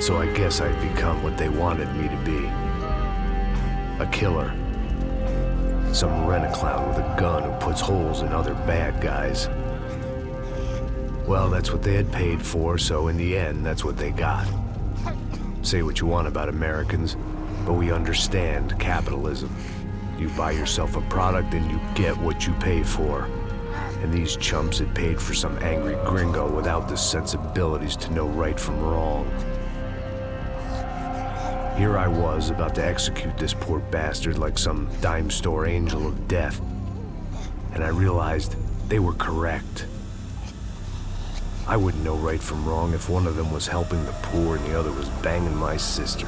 So I guess I'd become what they wanted me to be. A killer. Some rent-a-clown with a gun who puts holes in other bad guys. Well, that's what they had paid for, so in the end, that's what they got. Say what you want about Americans, but we understand capitalism. You buy yourself a product and you get what you pay for. And these chumps had paid for some angry gringo without the sensibilities to know right from wrong. Here I was, about to execute this poor bastard like some dime store angel of death. And I realized they were correct. I wouldn't know right from wrong if one of them was helping the poor and the other was banging my sister.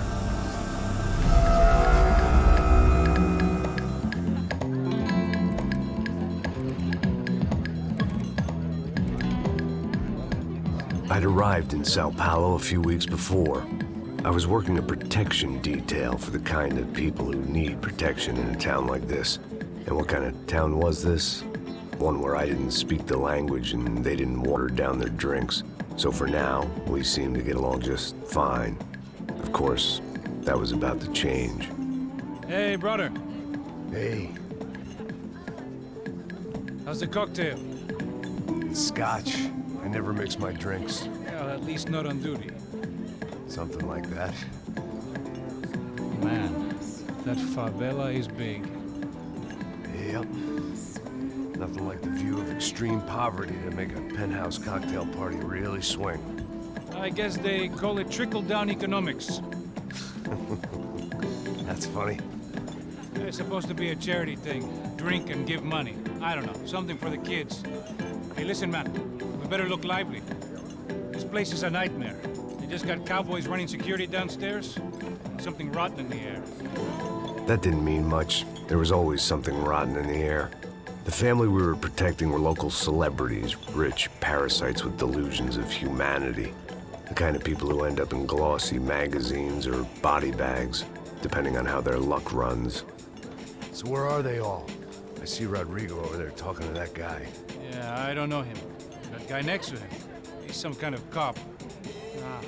I'd arrived in Сан-Паулу a few weeks before. I was working a protection detail for the kind of people who need protection in a town like this. And what kind of town was this? One where I didn't speak the language and they didn't water down their drinks. So for now, we seemed to get along just fine. Of course, that was about to change. Hey, brother. Hey. How's the cocktail? It's scotch. I never mix my drinks. Well, at least not on duty. Something like that. Man, that favela is big. Yep. Nothing like the view of extreme poverty to make a penthouse cocktail party really swing. I guess they call it trickle-down economics. That's funny. It's supposed to be a charity thing. Drink and give money. I don't know, something for the kids. Hey, listen, man. We better look lively. This place is a nightmare. They just got cowboys running security downstairs. Something rotten in the air. That didn't mean much. There was always something rotten in the air. The family we were protecting were local celebrities, rich parasites with delusions of humanity. The kind of people who end up in glossy magazines or body bags, depending on how their luck runs. So where are they all? I see Rodrigo over there talking to that guy. Yeah, I don't know him. That guy next to him, he's some kind of cop.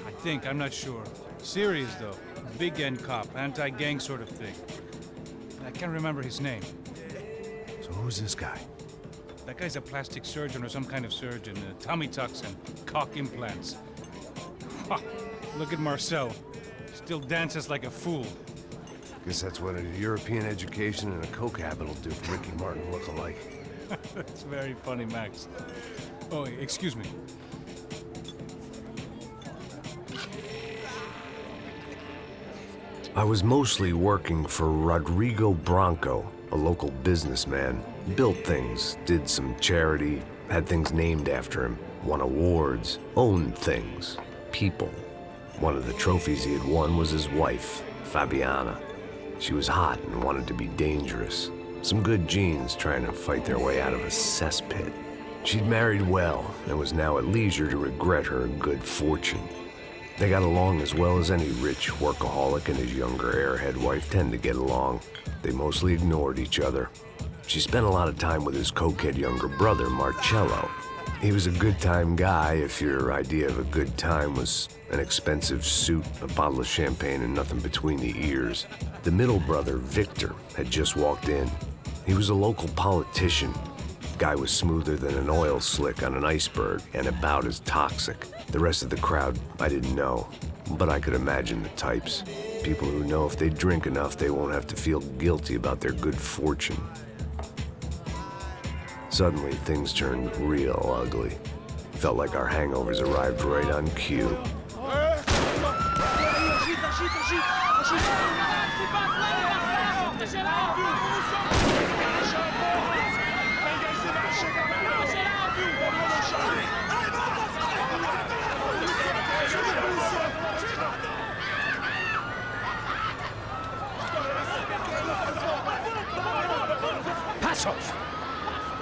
I think, I'm not sure. Serious, though. Big-end cop, anti-gang sort of thing. I can't remember his name. So who's this guy? That guy's a plastic surgeon or some kind of surgeon. Tummy tucks and cock implants. Ha! Look at Marcel. Still dances like a fool. Guess that's what a European education and a coke habit will do for Ricky Martin look-alike. That's very funny, Max. Oh, excuse me. I was mostly working for Rodrigo Branco, a local businessman. Built things, did some charity, had things named after him, won awards, owned things, people. One of the trophies he had won was his wife, Fabiana. She was hot and wanted to be dangerous. Some good genes trying to fight their way out of a cesspit. She'd married well and was now at leisure to regret her good fortune. They got along as well as any rich workaholic and his younger airhead wife tend to get along. They mostly ignored each other. She spent a lot of time with his cokehead younger brother, Marcello. He was a good-time guy if your idea of a good time was an expensive suit, a bottle of champagne, and nothing between the ears. The middle brother, Victor, had just walked in. He was a local politician. Guy was smoother than an oil slick on an iceberg and about as toxic. The rest of the crowd, I didn't know, but I could imagine the types. People who know if they drink enough, they won't have to feel guilty about their good fortune. Suddenly, things turned real ugly. Felt like our hangovers arrived right on cue.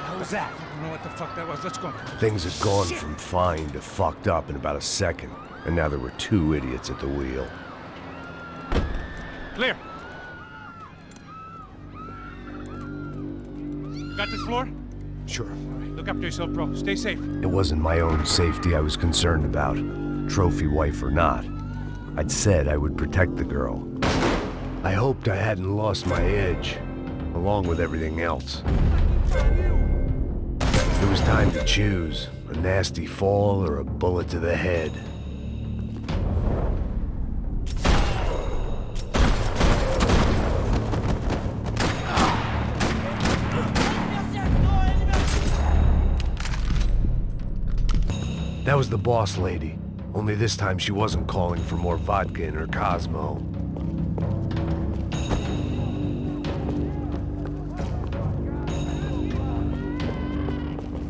What was that? I don't know what the fuck that was. Let's go. Things had gone from fine to fucked up in about a second, and now there were two idiots at the wheel. Clear. Got this floor? Sure. All right, look after yourself, bro. Stay safe. It wasn't my own safety I was concerned about, trophy wife or not. I'd said I would protect the girl. I hoped I hadn't lost my edge, along with everything else. It was time to choose, a nasty fall or a bullet to the head. That was the boss lady, only this time she wasn't calling for more vodka in her Cosmo.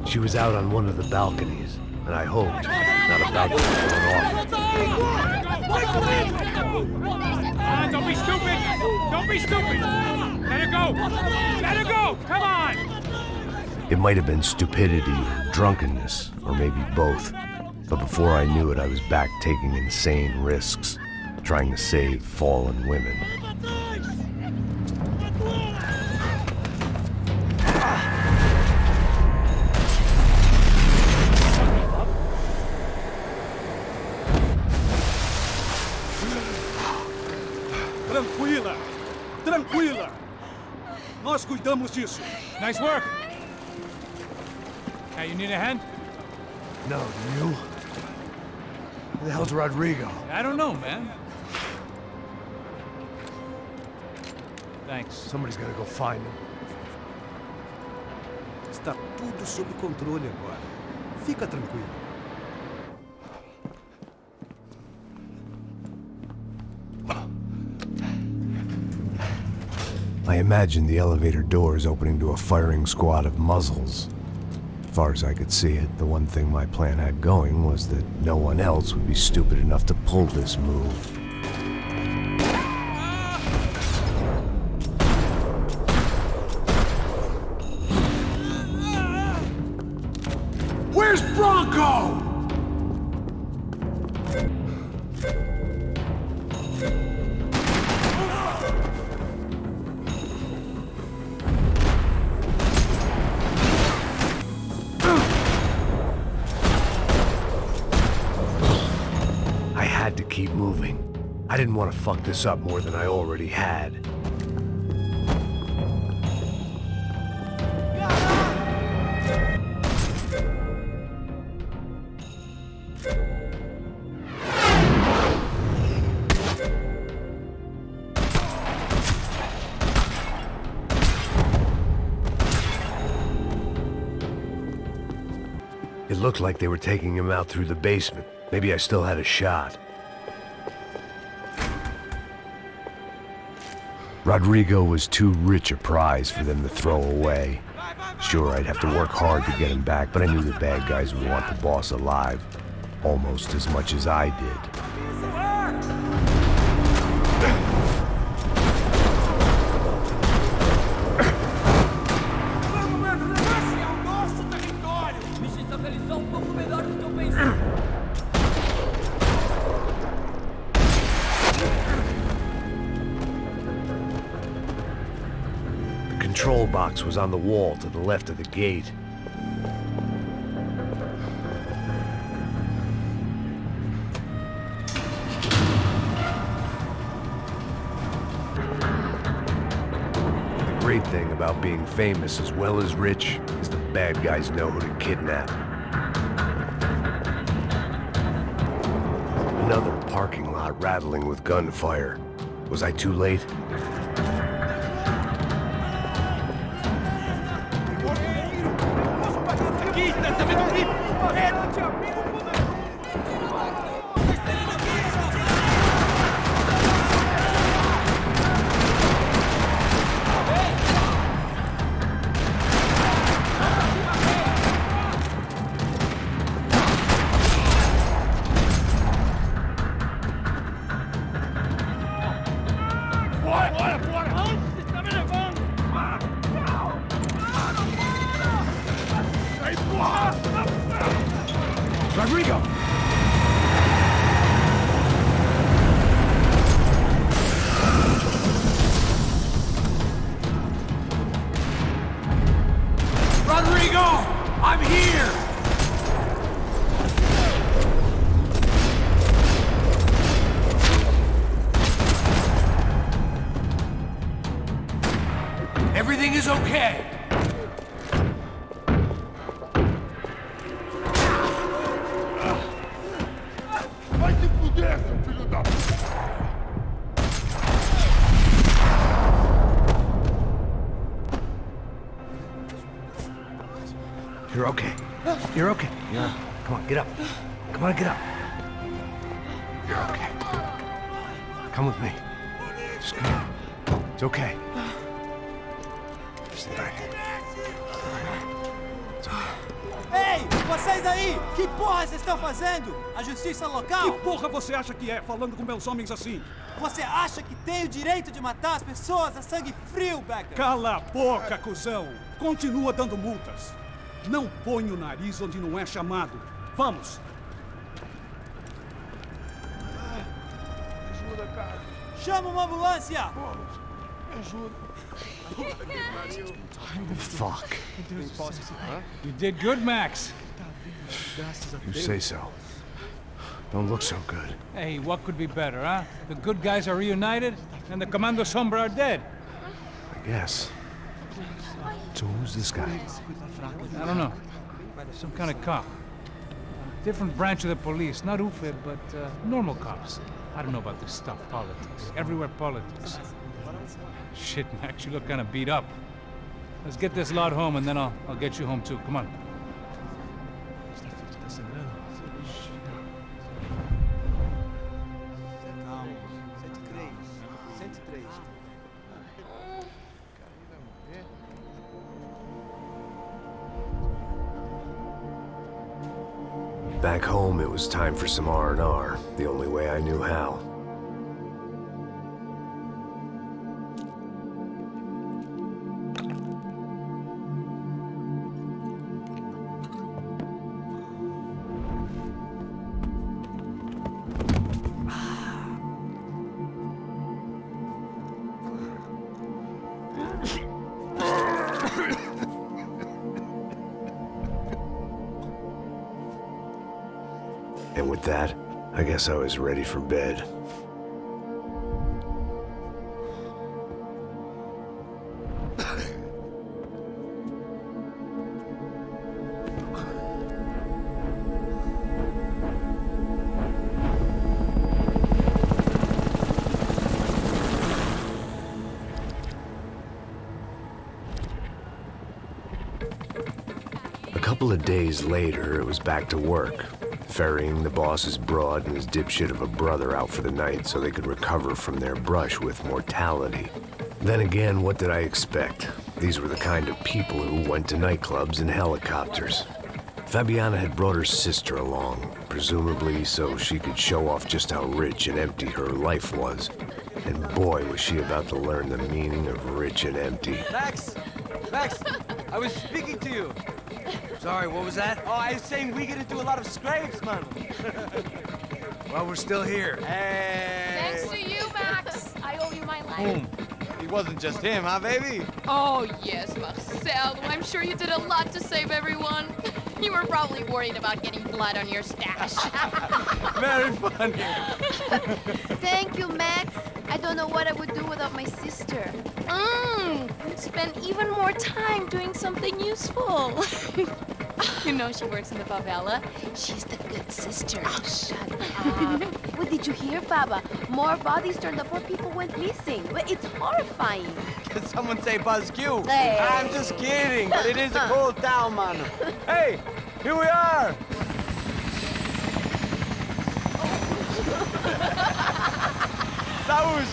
She was out on one of the balconies, and I hoped not about to turn off. Don't be stupid! Don't be stupid! Let her go! Let her go! Come on! It might have been stupidity, or drunkenness, or maybe both. But before I knew it, I was back taking insane risks, trying to save fallen women. Tranquila! Tranquila! Nós cuidamos disso. Nice work! Hey, you need a hand? No, do you? Who the hell's Rodrigo? I don't know, man. Thanks. Somebody's gotta go find him. Está tudo sob controle agora. Fica tranquilo. I imagined the elevator doors opening to a firing squad of muzzles. As far as I could see it, the one thing my plan had going was that no one else would be stupid enough to pull this move. Where's Bronco? To keep moving. I didn't want to fuck this up more than I already had. It looked like they were taking him out through the basement. Maybe I still had a shot. Rodrigo was too rich a prize for them to throw away. Sure, I'd have to work hard to get him back, but I knew the bad guys would want the boss alive, almost as much as I did. The control box was on the wall to the left of the gate. The great thing about being famous as well as rich is the bad guys know who to kidnap. Another parking lot rattling with gunfire. Was I too late? Rodrigo! Rodrigo! I'm here! Everything is okay. Vai se fuder, seu filho da... You're okay. You're okay. Yeah. Come on, get up. Come on, get up. You're okay. Come with me. Just come on. It's okay. Just right here. It's okay. Ei, vocês aí! Que porra vocês estão fazendo? A justiça local? Que porra você acha que é, falando com meus homens assim? Você acha que tem o direito de matar as pessoas a sangue frio, Becker? Cala a boca, cuzão! Continua dando multas. Não põe o nariz onde não é chamado. Vamos! Ajuda, cara. Chama uma ambulância! Vamos. Me ajuda. Fuck. You did good, Max. You say so. Don't look so good. Hey, what could be better, huh? The good guys are reunited, and the Commando Sombra are dead. I guess. So who's this guy? I don't know. Some kind of cop. Different branch of the police. Not UFE, but normal cops. I don't know about this stuff, politics. Everywhere politics. Shit, Max, you look kind of beat up. Let's get this lot home, and then I'll get you home too. Come on. Back home, it was time for some R&R, the only way I knew how. And with that, I guess I was ready for bed. A couple of days later, it was back to work. Ferrying the boss's broad and his dipshit of a brother out for the night so they could recover from their brush with mortality. Then again, what did I expect? These were the kind of people who went to nightclubs in helicopters. Fabiana had brought her sister along, presumably so she could show off just how rich and empty her life was. And boy, was she about to learn the meaning of rich and empty. Max! Max! I was speaking to you! Sorry, what was that? Oh, I was saying we get to do a lot of scrapes, man. Well, we're still here. Hey! Thanks to you, Max. I owe you my life. Boom. It wasn't just him, huh, baby? Oh, yes, Marcel. I'm sure you did a lot to save everyone. You were probably worried about getting blood on your stash. Very funny. Thank you, Max. I don't know what I would do without my sister. Spend even more time doing something useful. You know she works in the favela. She's the good sister. Oh, shut up. What did you hear, Baba? More bodies turned up, more people went missing. Well, it's horrifying. Did someone say Buzz Q? Hey. I'm just kidding, but it is a cold town, man. Hey, here we are. Saúde!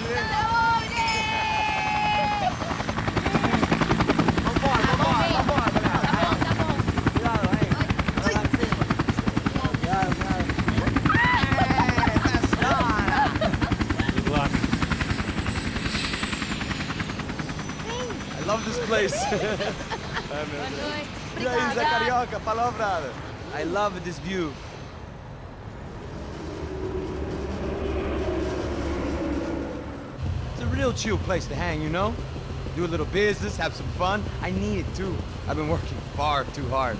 I love this place. E aí, Zé Carioca, palavra. I love this view. It's a real chill place to hang, you know? Do a little business, have some fun. I need it too. I've been working far too hard.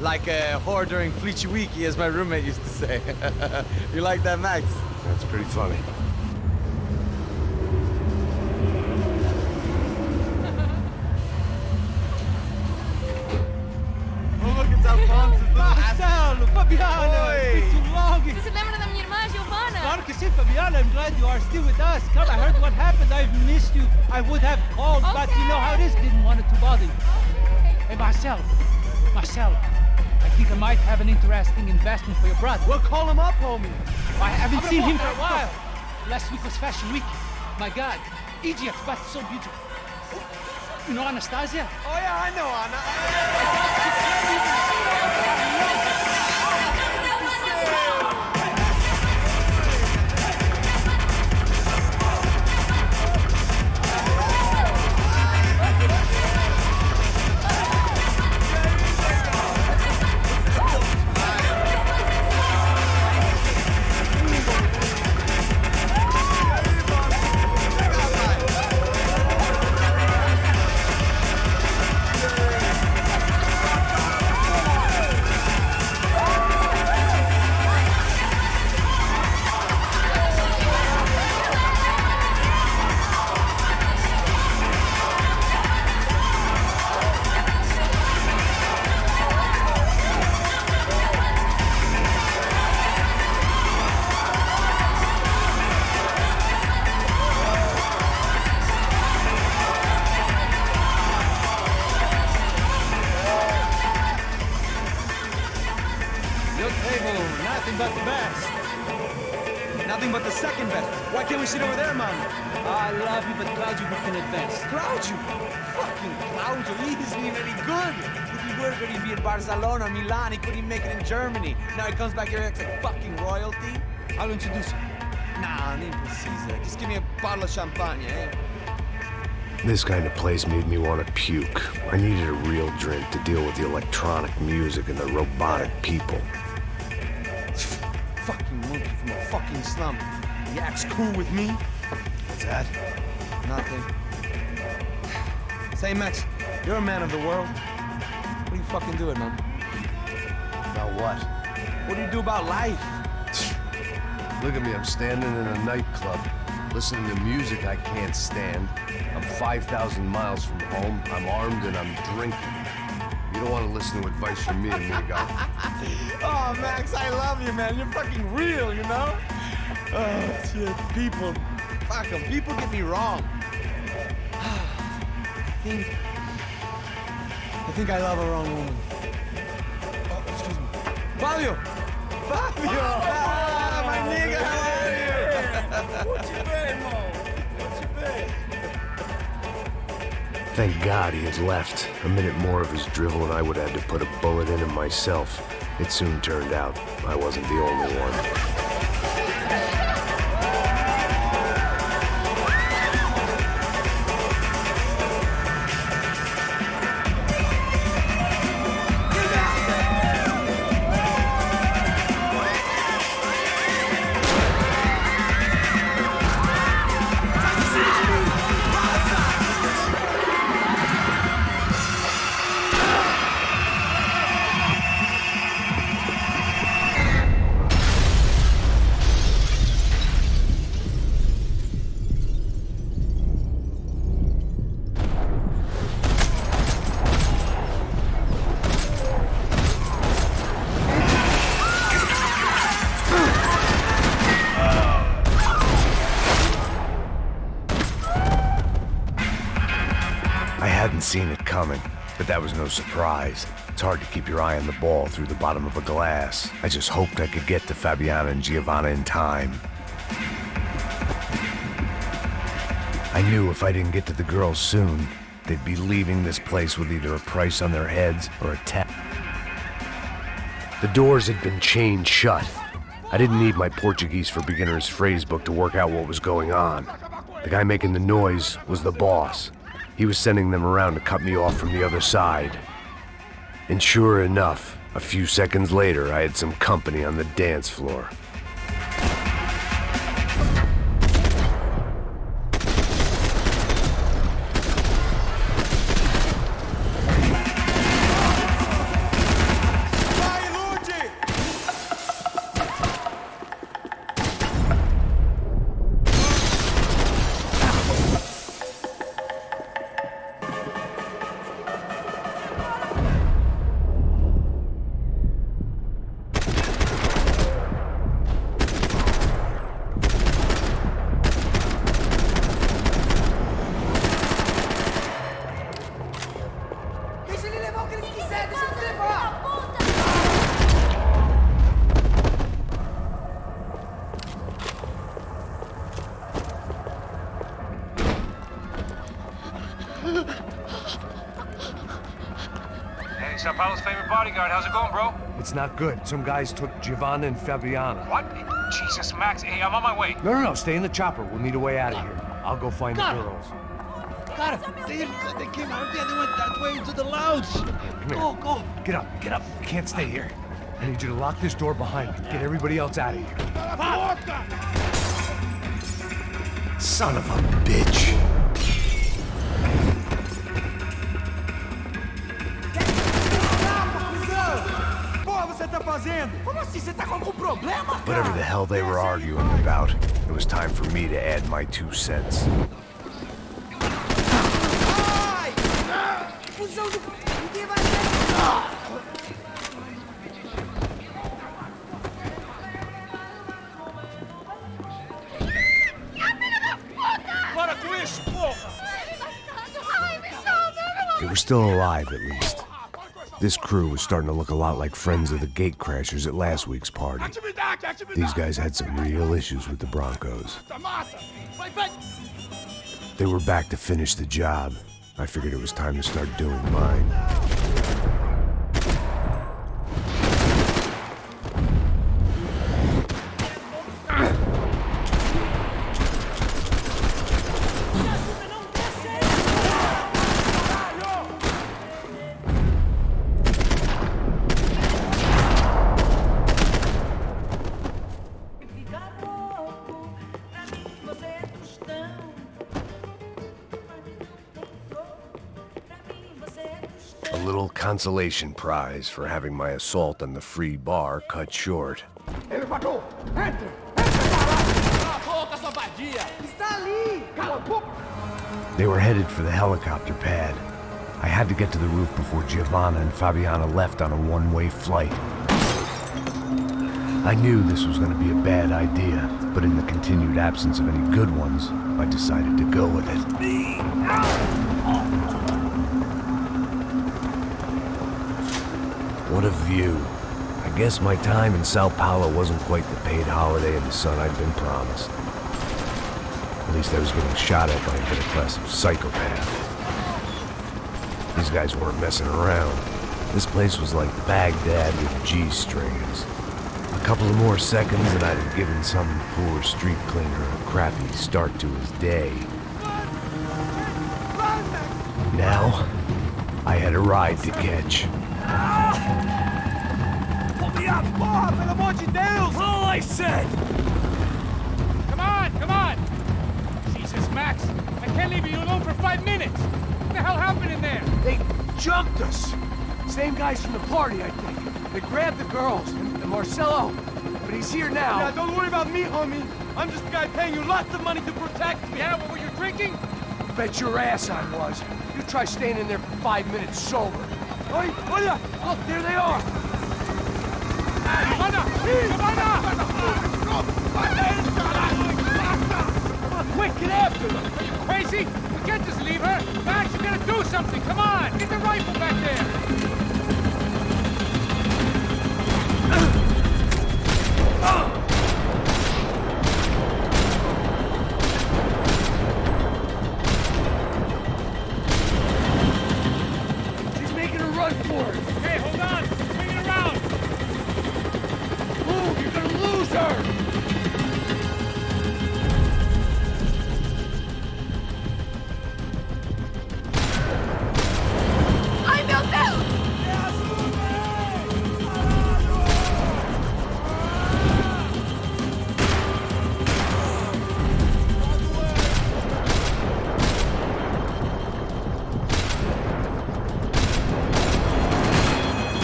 Like a whore during Fleechy Weeky, as my roommate used to say. You like that, Max? That's pretty funny. glad you are still with us. Come, I heard what happened. I've missed you. I would have called, but you know how it is. Didn't want it to bother you. Hey, Marcel, I think I might have an interesting investment for your brother. Well, call him up, homie. I haven't seen him for a while. Last week was Fashion Week. My God, Egypt, but so beautiful. You know Anastasia? Oh, yeah, I know Anna. Nothing but the best. Nothing but the second best. Why can't we sit over there, man? I love you, but Claudio booked in advance. Claudio? Fucking Claudio, he isn't even any good. If he were going to be in Barcelona, Milan, he couldn't make it in Germany. Now he comes back here acts like fucking royalty. I'll introduce you. Nah, I need Caesar. Just give me a bottle of champagne, eh? This kind of place made me want to puke. I needed a real drink to deal with the electronic music and the robotic people. Fucking monkey from a fucking slum. He acts cool with me. What's that? Nothing. Say, Max, you're a man of the world. What do you fucking do it, man? About what? What do you do about life? Look at me, I'm standing in a nightclub, listening to music I can't stand. I'm 5,000 miles from home, I'm armed, and I'm drinking. You don't want to listen to advice from me, amigo. Oh, Max, I love you, man. You're fucking real, you know? Oh, shit, people. Fuck 'em. People get me wrong. I think I love a wrong woman. Oh, excuse me. Fabio! Fabio! Ah, my nigga, how are you? What you been, Mo? What you been? Thank God he had left. A minute more of his drivel and I would have had to put a bullet in him myself. It soon turned out I wasn't the only one. Seen it coming, but that was no surprise. It's hard to keep your eye on the ball through the bottom of a glass. I just hoped I could get to Fabiana and Giovanna in time. I knew if I didn't get to the girls soon, they'd be leaving this place with either a price on their heads or a tap. The doors had been chained shut. I didn't need my Portuguese for Beginners phrase book to work out what was going on. The guy making the noise was the boss. He was sending them around to cut me off from the other side. And sure enough, a few seconds later, I had some company on the dance floor. Hey, Сан-Paulu's favorite bodyguard. How's it going, bro? It's not good. Some guys took Giovanna and Fabiana. What? Jesus, Max. Hey, I'm on my way. No, stay in the chopper. We'll need a way out of here. I'll go find the girls. God, they came out here. They went that way into the lounge. Come here. Go. Get up. You can't stay here. I need you to lock this door behind me. Get everybody else out of here. Son of a bitch. Whatever the hell they were arguing about, it was time for me to add my 2 cents. They were still alive, at least. This crew was starting to look a lot like friends of the gatecrashers at last week's party. These guys had some real issues with the Broncos. They were back to finish the job. I figured it was time to start doing mine. A little consolation prize for having my assault on the free bar cut short. They were headed for the helicopter pad. I had to get to the roof before Giovanna and Fabiana left on a one-way flight. I knew this was going to be a bad idea, but in the continued absence of any good ones, I decided to go with it. What a view. I guess my time in Сан-Паулу wasn't quite the paid holiday in the sun I'd been promised. At least I was getting shot at by a middle-class psychopath. These guys weren't messing around. This place was like Baghdad with G-strings. A couple of more seconds and I'd have given some poor street cleaner a crappy start to his day. Now, I had a ride to catch. Pull me up! Pelo amor de Deus! All I said! Come on! Jesus, Max. I can't leave you alone for 5 minutes. What the hell happened in there? They jumped us! Same guys from the party, I think. They grabbed the girls, and Marcelo, but he's here now. Yeah, don't worry about me, homie. I'm just the guy paying you lots of money to protect me. Yeah, what were you drinking? Bet your ass I was. You try staying in there for 5 minutes sober. Oi, olha! Look, there they are! Giovanna! Come on, quick, get after them! Are you crazy? We can't just leave her. Max, you gotta do something. Come on! Get the rifle back there! She's making a run for it! Okay, hold on. Bring it around. Move, you're gonna lose her! Ai, meu Deus!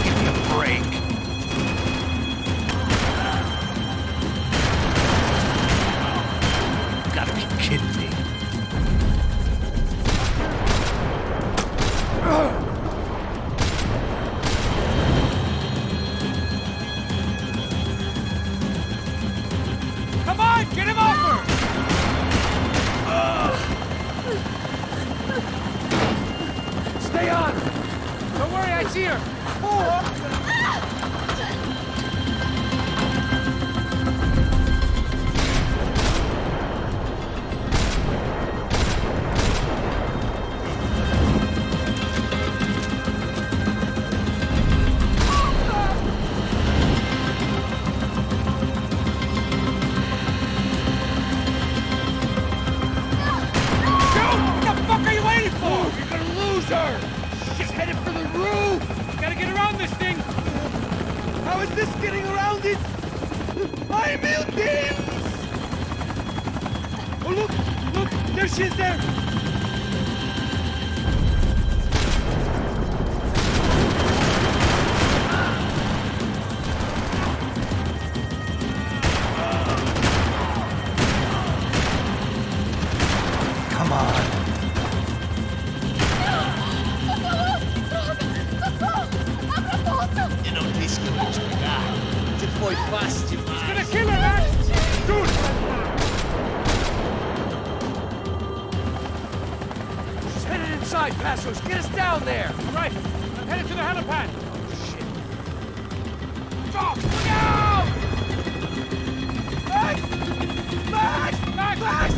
Give me a break. You gotta be kidding me. Come on, get him over! Stay on! Don't worry, I see her. is this getting around it? I'm melting! Oh, look, there she is there! Come on. Eu não disse que eu ia te pegar. Você foi fácil demais. It's gonna kill her, Max! Dude! She's headed inside, Passos. Get us down there. Right, I'm headed to the helipad. Stop! Look out! Max! Max! Max! Max!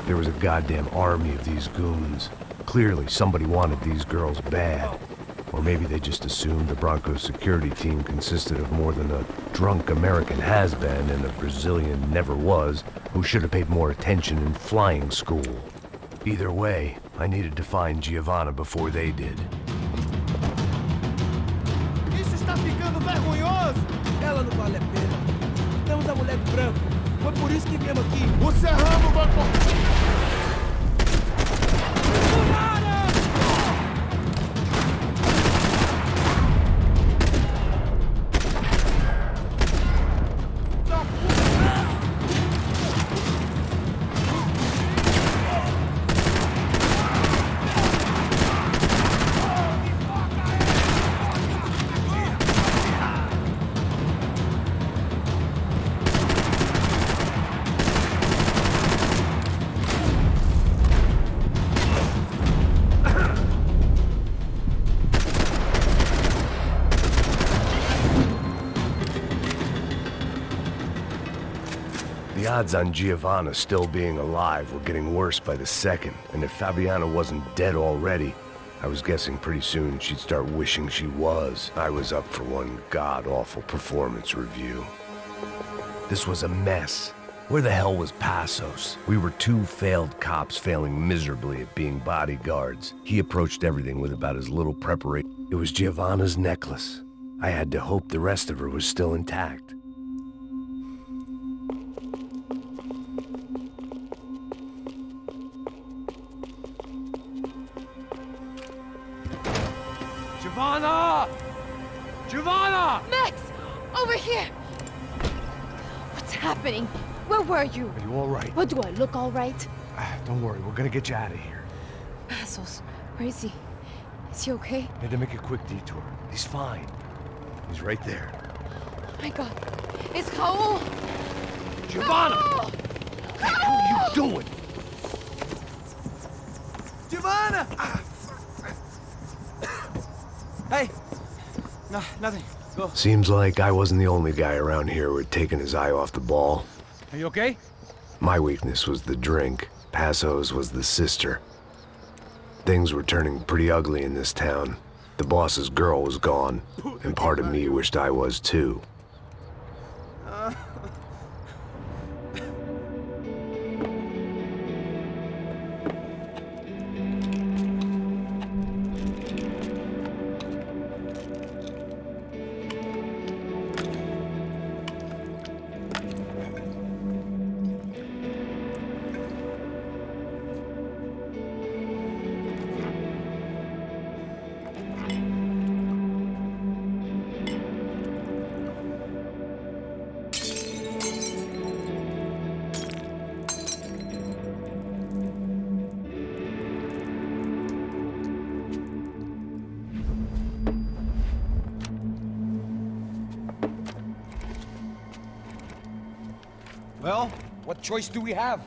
There was a goddamn army of these goons. Clearly, somebody wanted these girls bad. Or maybe they just assumed the Broncos security team consisted of more than a drunk American has-been and a Brazilian never-was who should have paid more attention in flying school. Either way, I needed to find Giovanna before they did. Isso está ficando vergonhoso! Ela não vale a pena. Temos a mulher branca. Foi por isso que viemos aqui. O Serrano vai por... The odds on Giovanna still being alive were getting worse by the second, and if Fabiana wasn't dead already, I was guessing pretty soon she'd start wishing she was. I was up for one god-awful performance review. This was a mess. Where the hell was Passos? We were two failed cops failing miserably at being bodyguards. He approached everything with about as little preparation. It was Giovanna's necklace. I had to hope the rest of her was still intact. Giovanna! Giovanna! Max! Over here! What's happening? Where were you? Are you all right? What, do I look all right? Don't worry, we're gonna get you out of here. Passos, where is he? Is he okay? Had to make a quick detour. He's fine. He's right there. Oh my God. It's Raul! Giovanna! Raul! What the hell are you doing? Giovanna! Hey! No, nothing. Go. Seems like I wasn't the only guy around here who had taken his eye off the ball. Are you okay? My weakness was the drink. Passos was the sister. Things were turning pretty ugly in this town. The boss's girl was gone, and part of me wished I was too. Well, what choice do we have?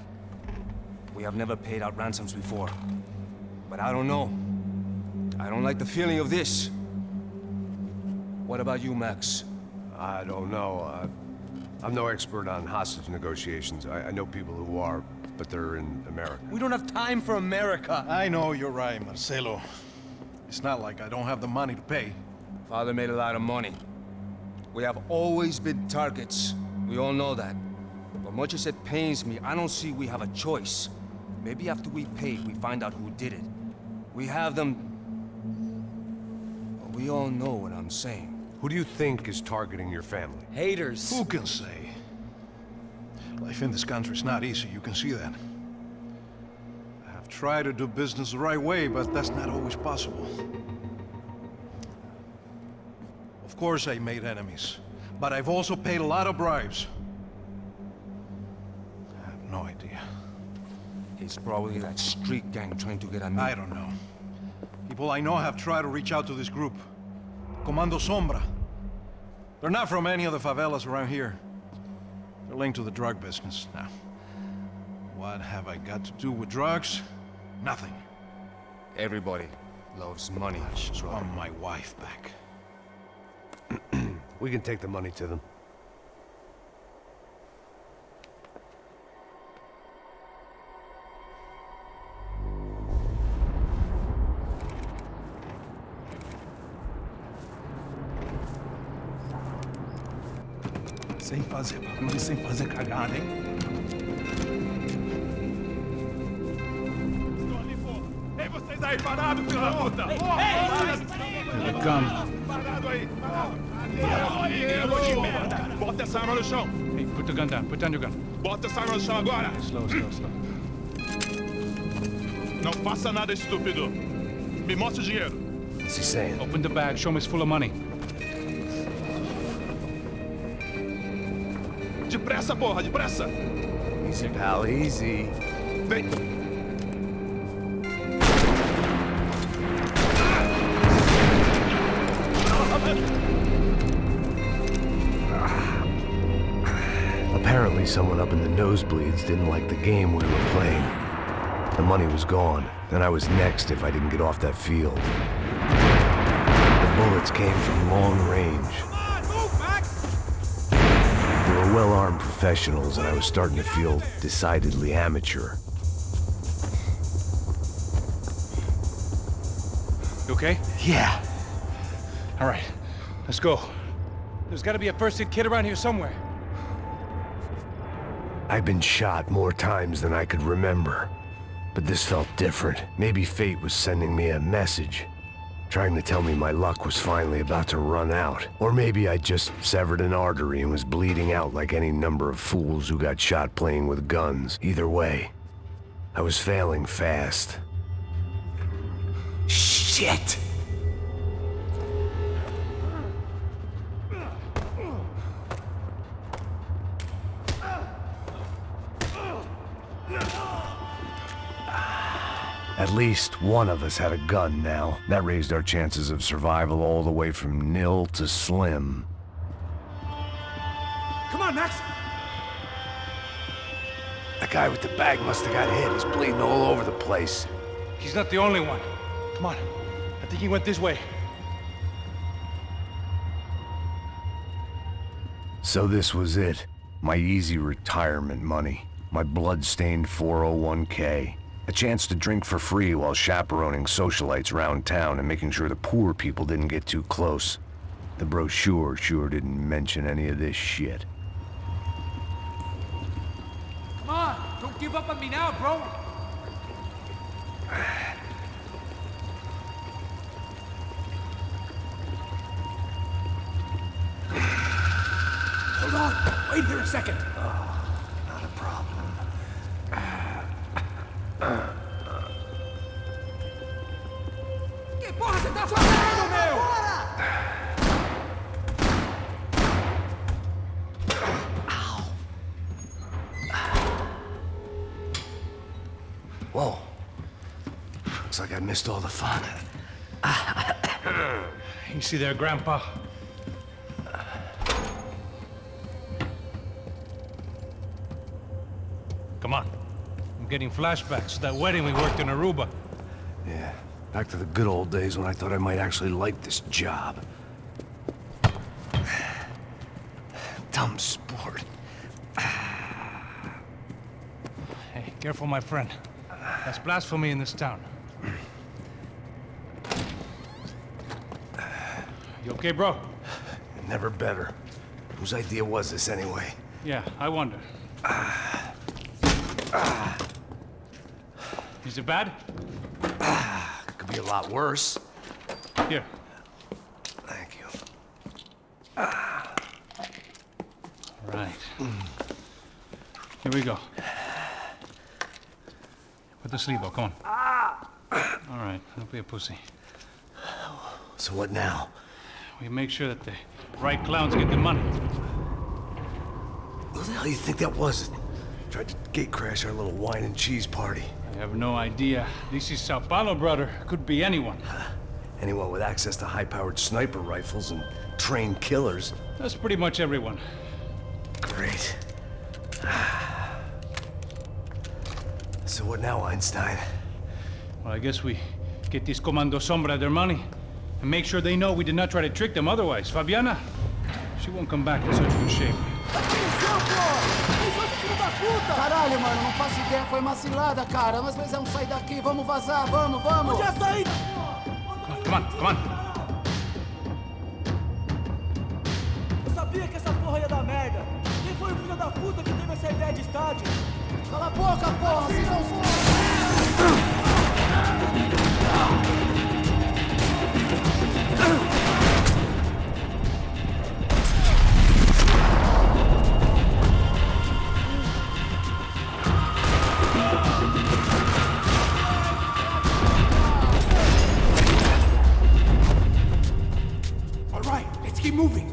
We have never paid out ransoms before. But I don't know. I don't like the feeling of this. What about you, Max? I don't know. I'm no expert on hostage negotiations. I know people who are, but they're in America. We don't have time for America. I know you're right, Marcelo. It's not like I don't have the money to pay. Father made a lot of money. We have always been targets. We all know that. But much as it pains me, I don't see we have a choice. Maybe after we pay, we find out who did it. We have them... But we all know what I'm saying. Who do you think is targeting your family? Haters. Who can say? Life in this country is not easy, you can see that. I have tried to do business the right way, but that's not always possible. Of course I made enemies, but I've also paid a lot of bribes. I have no idea. It's probably that street gang trying to get at me. I don't know. People I know have tried to reach out to this group. Comando Sombra. They're not from any of the favelas around here. They're linked to the drug business. Now, what have I got to do with drugs? Nothing. Everybody loves money. I just want my wife back. We can take the money to them. Sem fazer barulho, sem fazer cagada, hein? Estou ali, porra! Ei, vocês aí, parados, filho da puta! Ei, Here they come. Parado aí, parado! Bota essa arma no chão! Hey, put the gun down. Put down your gun. Bota essa arma no chão agora! Slow, slow, slow. Não faça nada, estúpido! Me mostre o dinheiro! What's he saying? Open the bag. Show me it's full of money. Depressa, porra, depressa! Easy, pal, easy. Vem! Apparently someone up in the nosebleeds didn't like the game we were playing. The money was gone, and I was next if I didn't get off that field. The bullets came from long range. They were well-armed professionals, and I was starting to feel decidedly amateur. You okay? Yeah. All right, let's go. There's got to be a first-aid kit around here somewhere. I've been shot more times than I could remember. But this felt different. Maybe fate was sending me a message, trying to tell me my luck was finally about to run out. Or maybe I just severed an artery and was bleeding out like any number of fools who got shot playing with guns. Either way, I was failing fast. Shit! At least one of us had a gun now. That raised our chances of survival all the way from nil to slim. Come on, Max! The guy with the bag must have got hit. He's bleeding all over the place. He's not the only one. Come on. I think he went this way. So this was it. My easy retirement money. My blood-stained 401k. A chance to drink for free while chaperoning socialites around town and making sure the poor people didn't get too close. The brochure sure didn't mention any of this shit. Come on, don't give up on me now, bro. Hold on, wait here a second. Not a problem. Que porra você tá fazendo, meu? Whoa. Looks like I missed all the fun. You see there, Grandpa? Come on. I'm getting flashbacks to that wedding we worked in Aruba. Yeah, Back to the good old days when I thought I might actually like this job. Dumb sport. Hey, careful, my friend. That's blasphemy in this town. You okay, bro? Never better. Whose idea was this anyway? Yeah, I wonder. Is it bad? Could be a lot worse. Here. Thank you. Right. Here we go. Put the sleeve on, come on. All right, don't be a pussy. So what now? We make sure that the right clowns get the money. Who the hell do you think that was? Tried to gate crash our little wine and cheese party. I have no idea. This is Сан-Паулу, brother. Could be anyone. Anyone with access to high-powered sniper rifles and trained killers. That's pretty much everyone. Great. So what now, Einstein? Well, I guess we get these Comando Sombra their money and make sure they know we did not try to trick them otherwise. Fabiana, she won't come back in such good shape. Caralho, mano, não faço ideia, foi uma cilada, cara. Nós precisamos sair daqui, vamos vazar, vamos! Onde é sair? Come on. Eu sabia que essa porra ia dar merda. Quem foi o filho da puta que teve essa ideia de estádio? Cala a boca, porra, vocês não são... All right, let's keep moving.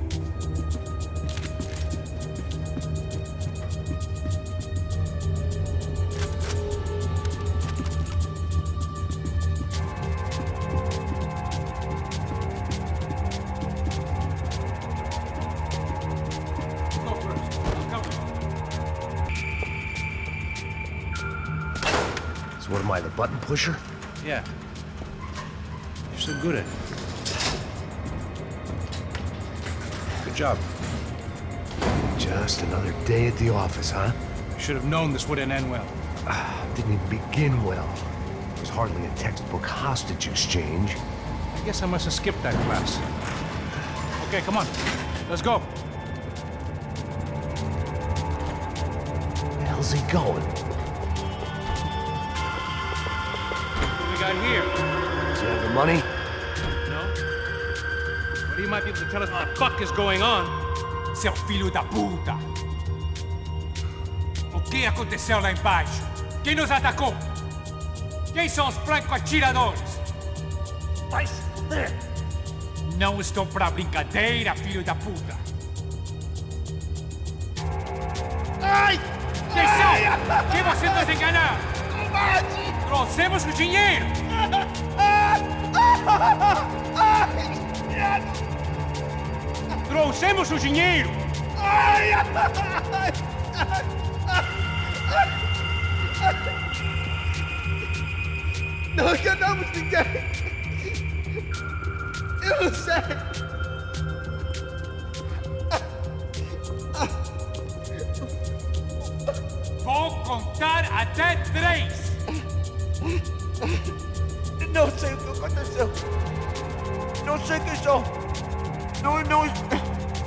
So what am I, the button pusher? Yeah. You're so good at it. Good job. Just another day at the office, huh? Should have known this wouldn't end well. Didn't even begin well. It was hardly a textbook hostage exchange. I guess I must have skipped that class. Okay, come on. Let's go. Where the hell's he going? What do we got here? Does he have the money? No? But he might be able to tell us what the fuck is going on. Seu filho da puta! O que aconteceu lá embaixo? Quem nos atacou? Quem são os franco-atiradores? Vai se fuder! Não estou pra brincadeira, filho da puta! Ai! Quem são? Quem você nos enganar? Trouxemos o dinheiro! Trouxemos o dinheiro! Não enganamos ninguém! Eu não sei! Vou contar até 3! Não sei o que aconteceu! Não sei quem são!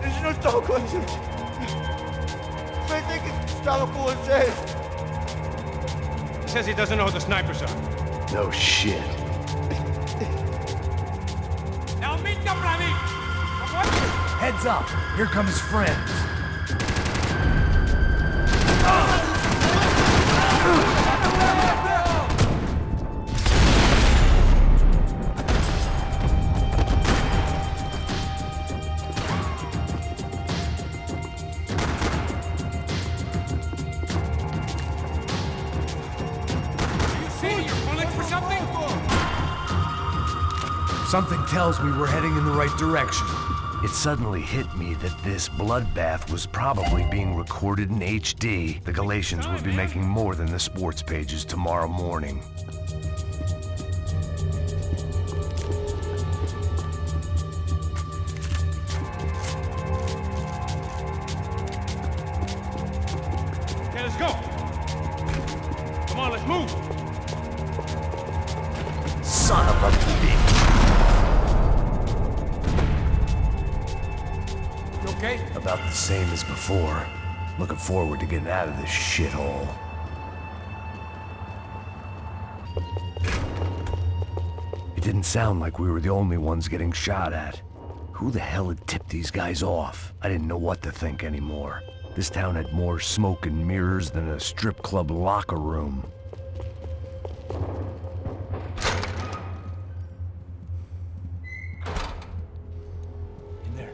Eles não estão com a gente! Pensei que estavam com vocês! He says he doesn't know who the snipers are. No shit. Não minta pra mim! Heads up, here come his friends. Something tells me we're heading in the right direction. It suddenly hit me that this bloodbath was probably being recorded in HD. The Galatians would be making more than the sports pages tomorrow morning. Move! Son of a bitch! You okay? About the same as before. Looking forward to getting out of this shithole. It didn't sound like we were the only ones getting shot at. Who the hell had tipped these guys off? I didn't know what to think anymore. This town had more smoke and mirrors than a strip club locker room. In there.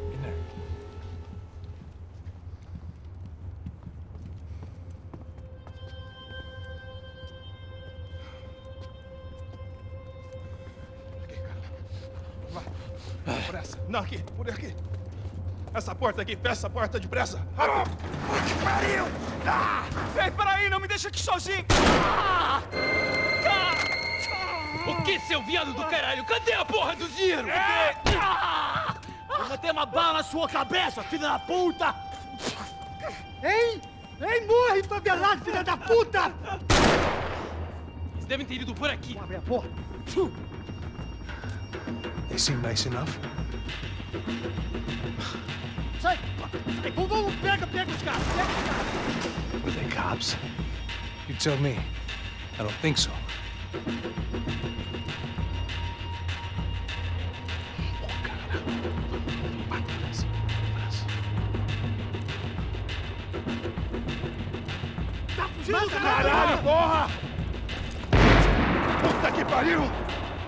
Por essa. Não, aqui. Por aqui. Essa porta aqui. Fecha essa porta depressa. Rápido. Que pariu! Ah! Ei, peraí. Não me deixa aqui sozinho. O que, seu viado do caralho? Cadê a porra do dinheiro? Eu vou ter uma bala na sua cabeça, filha da puta! Ei! Ei, morre, favelado, filha da puta! Eles devem ter ido por aqui. Abre a porta. They seem nice enough. Sai! Vamos, pega os caras, Were they cops? You tell me. I don't think so. Tá fugindo, Caralho, porra! Puta que pariu!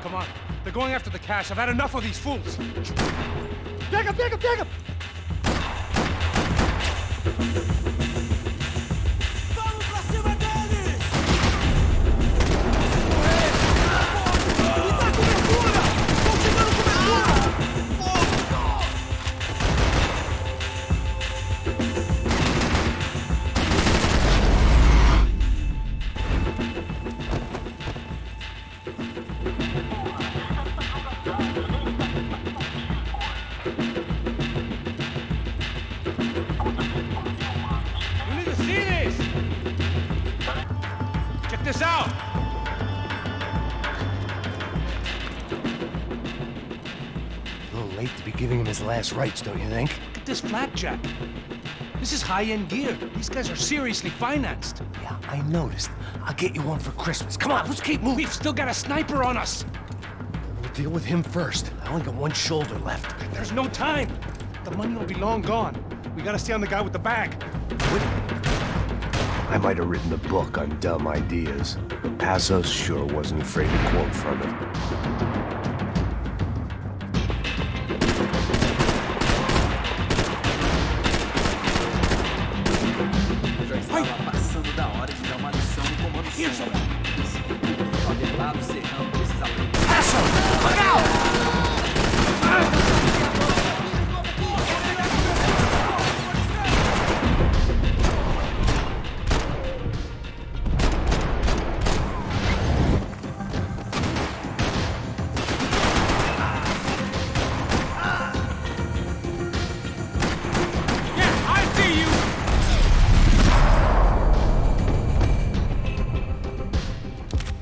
Come on. They're going after the cash. I've had enough of these fools. Pega! Vamos pra cima deles! Me dá cobertura! Estão te dando cobertura! You need to see this! Check this out! A little late to be giving him his last rites, don't you think? Look at this blackjack. This is high-end gear. These guys are seriously financed. Yeah, I noticed. I'll get you one for Christmas. Come on, let's keep moving. We've still got a sniper on us. We'll deal with him first. I only got one shoulder left. There's no time. The money will be long gone. We gotta stay on the guy with the bag. I might have written a book on dumb ideas, but Passos sure wasn't afraid to quote from it. Já estava passando da hora de dar uma lição no comando sombra. Favelado ser